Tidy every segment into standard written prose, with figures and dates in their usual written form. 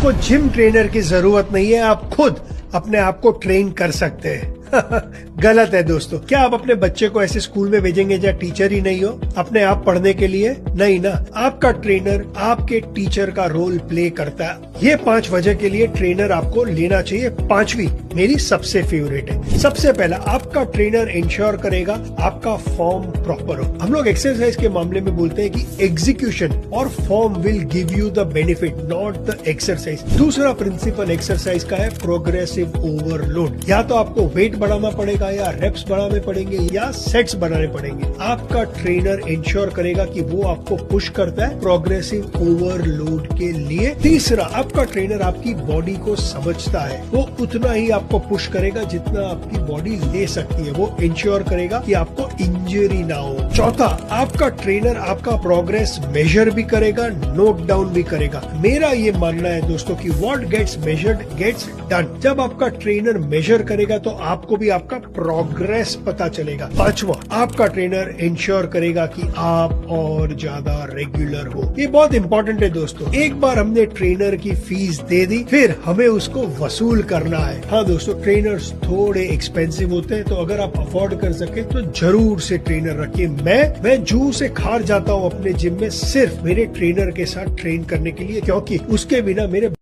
आपको gym trainer की जरूरत नहीं है, आप खुद अपने आप को ट्रेन कर सकते हैं। गलत है दोस्तों। क्या आप अपने बच्चे को ऐसे स्कूल में भेजेंगे जहाँ टीचर ही नहीं हो अपने आप पढ़ने के लिए? नहीं ना। आपका ट्रेनर आपके टीचर का रोल प्ले करता है। ये 5 वजह के लिए ट्रेनर आपको लेना चाहिए। 5वीं मेरी सबसे फेवरेट है। सबसे पहला, आपका ट्रेनर इंश्योर करेगा आपका फॉर्म प्रॉपर हो। हम लोग एक्सरसाइज के मामले में बोलते हैं कि एग्जीक्यूशन और form will give you the benefit, not the exercise. दूसरा प्रिंसिपल एक्सरसाइज का है प्रोग्रेसिव ओवरलोड। या तो आपको वेट बढ़ाना पड़ेगा, या रेप्स बढ़ाने पड़ेंगे, या सेट्स बनाने पड़ेंगे। आपका ट्रेनर इंश्योर करेगा कि वो आपको पुश करता है प्रोग्रेसिव ओवरलोड के लिए। तीसरा, आपका ट्रेनर आपकी बॉडी को समझता है। वो उतना ही आपको पुश करेगा जितना आपकी बॉडी ले सकती है। वो इंश्योर करेगा कि आपको इंजरी ना हो। चौथा, आपका ट्रेनर आपका प्रोग्रेस मेजर भी करेगा, नोट डाउन भी करेगा। मेरा ये मानना है दोस्तों कि what gets measured gets done. जब आपका ट्रेनर मेजर करेगा तो आपको भी आपका प्रोग्रेस पता चलेगा। पांचवा, आपका ट्रेनर इंश्योर करेगा कि आप और ज्यादा रेगुलर हो। ये बहुत इंपॉर्टेंट है दोस्तों। एक बार हमने ट्रेनर की फीस दे दी, फिर हमें उसको वसूल करना है। हाँ दोस्तों, ट्रेनर्स थोड़े एक्सपेंसिव होते हैं, तो अगर आप अफोर्ड कर सके तो जरूर से ट्रेनर रखिए। मैं जू से खार जाता हूँ अपने जिम में सिर्फ मेरे ट्रेनर के साथ ट्रेन करने के लिए, क्योंकि उसके बिना मेरे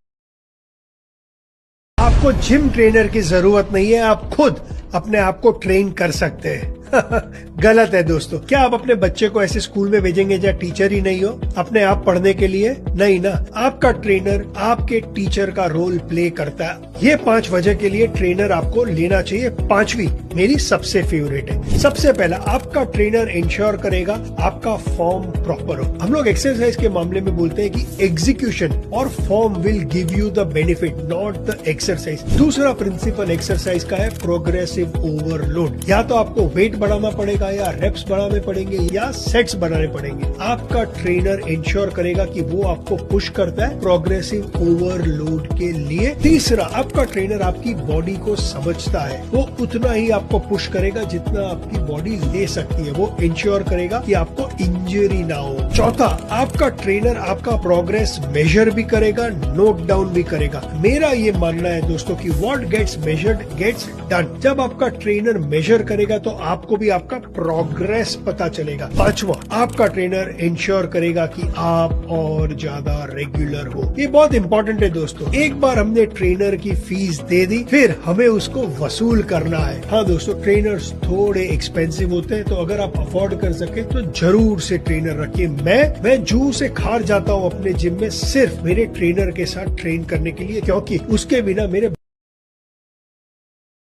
आपको जिम ट्रेनर की जरूरत नहीं है, आप खुद अपने आप को ट्रेन कर सकते हैं। गलत है दोस्तों। क्या आप अपने बच्चे को ऐसे स्कूल में भेजेंगे जहाँ टीचर ही नहीं हो अपने आप पढ़ने के लिए? नहीं ना। आपका ट्रेनर आपके टीचर का रोल प्ले करता है। ये 5 वजह के लिए ट्रेनर आपको लेना चाहिए। 5वीं मेरी सबसे फेवरेट है। सबसे पहला, आपका ट्रेनर इंश्योर करेगा आपका फॉर्म प्रॉपर हो। हम लोग एक्सरसाइज के मामले में बोलते हैं कि एग्जीक्यूशन और form will give you the benefit, not the exercise. दूसरा प्रिंसिपल एक्सरसाइज का है प्रोग्रेसिव ओवरलोड। या तो आपको वेट बढ़ाना पड़ेगा, या रेप्स बढ़ाने पड़ेंगे, या सेट्स बनाने पड़ेंगे। आपका ट्रेनर इंश्योर करेगा कि वो आपको पुश करता है प्रोग्रेसिव ओवरलोड के लिए। तीसरा, आपका ट्रेनर आपकी बॉडी को समझता है। वो उतना ही आपको पुश करेगा जितना आपकी बॉडी ले सकती है। वो इंश्योर करेगा कि आपको इंजरी ना हो। चौथा, आपका ट्रेनर आपका प्रोग्रेस मेजर भी करेगा, नोट डाउन भी करेगा। मेरा ये मानना है दोस्तों कि what gets measured gets done. जब आपका ट्रेनर मेजर करेगा तो आपको भी आपका प्रोग्रेस पता चलेगा। पांचवा, आपका ट्रेनर इंश्योर करेगा कि आप और ज्यादा रेगुलर हो। ये बहुत इंपॉर्टेंट है दोस्तों। एक बार हमने ट्रेनर की फीस दे दी, फिर हमें उसको वसूल करना है। हाँ दोस्तों, ट्रेनर्स थोड़े एक्सपेंसिव होते हैं, तो अगर आप अफोर्ड कर सके तो जरूर से ट्रेनर रखिए। मैं जू से खार जाता हूँ अपने जिम में सिर्फ मेरे ट्रेनर के साथ ट्रेन करने के लिए, क्योंकि उसके बिना मेरे